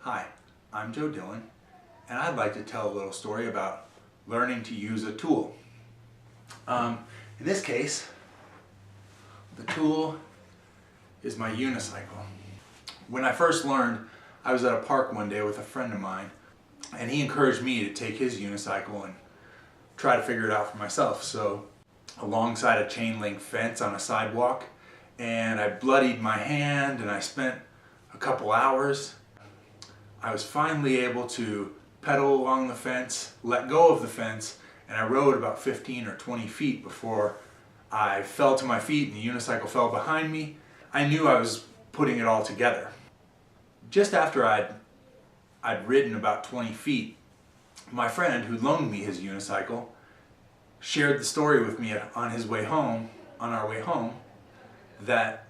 Hi, I'm Joe Dillon, and I'd like to tell a little story about learning to use a tool. In this case, the tool is my unicycle. When I first learned, I was at a park one day with a friend of mine, and he encouraged me to take his unicycle and try to figure it out for myself. So, alongside a chain link fence on a sidewalk, and I bloodied my hand and I spent a couple hours. I was finally able to pedal along the fence, let go of the fence, and I rode about 15 or 20 feet before I fell to my feet and the unicycle fell behind me. I knew I was putting it all together. Just after I'd ridden about 20 feet, my friend who loaned me his unicycle shared the story with me on our way home, that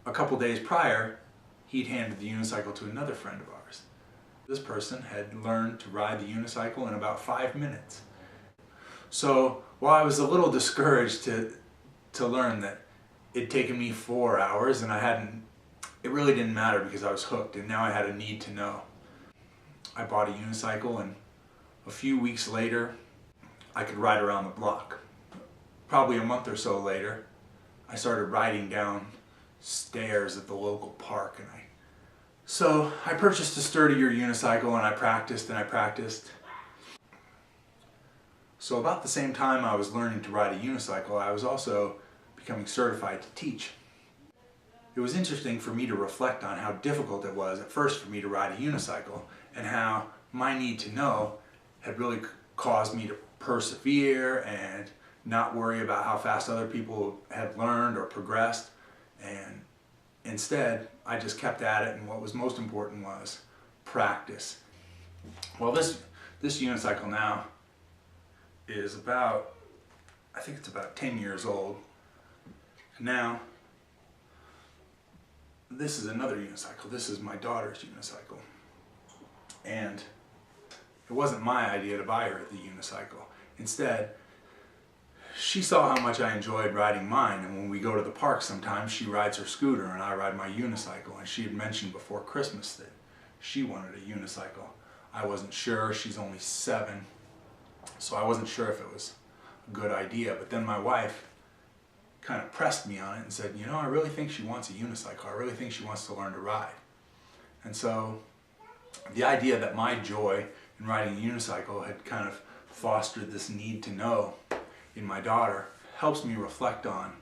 a couple days prior he'd handed the unicycle to another friend of ours. This person had learned to ride the unicycle in about 5 minutes. So while I was a little discouraged to learn that it'd taken me 4 hours and it really didn't matter because I was hooked, and now I had a need to know. I bought a unicycle, and a few weeks later I could ride around the block. Probably a month or so later, I started riding down stairs at the local park, so I purchased a sturdier unicycle, and I practiced and I practiced. So about the same time I was learning to ride a unicycle, I was also becoming certified to teach. It was interesting for me to reflect on how difficult it was at first for me to ride a unicycle, and how my need to know had really caused me to persevere and not worry about how fast other people had learned or progressed, and instead I just kept at it, and what was most important was practice. Well, this unicycle now is I think it's about 10 years old. Now this is another unicycle. This is my daughter's unicycle, and it wasn't my idea to buy her the unicycle. Instead, she saw how much I enjoyed riding mine, and when we go to the park sometimes, she rides her scooter and I ride my unicycle, and she had mentioned before Christmas that she wanted a unicycle. I wasn't sure. She's only 7, so I wasn't sure if it was a good idea, but then my wife kind of pressed me on it and said, you know, I really think she wants a unicycle. I really think she wants to learn to ride. And so the idea that my joy in riding a unicycle had kind of fostered this need to know in my daughter helps me reflect on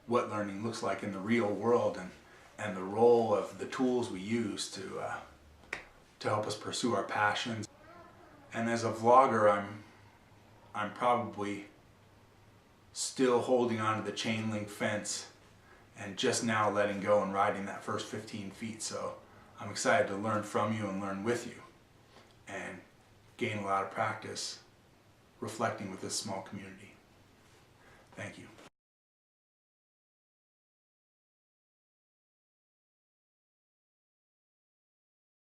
what learning looks like in the real world, and the role of the tools we use to help us pursue our passions. And as a vlogger, I'm probably still holding on to the chain link fence and just now letting go and riding that first 15 feet. So I'm excited to learn from you and learn with you and gain a lot of practice reflecting with this small community. Thank you.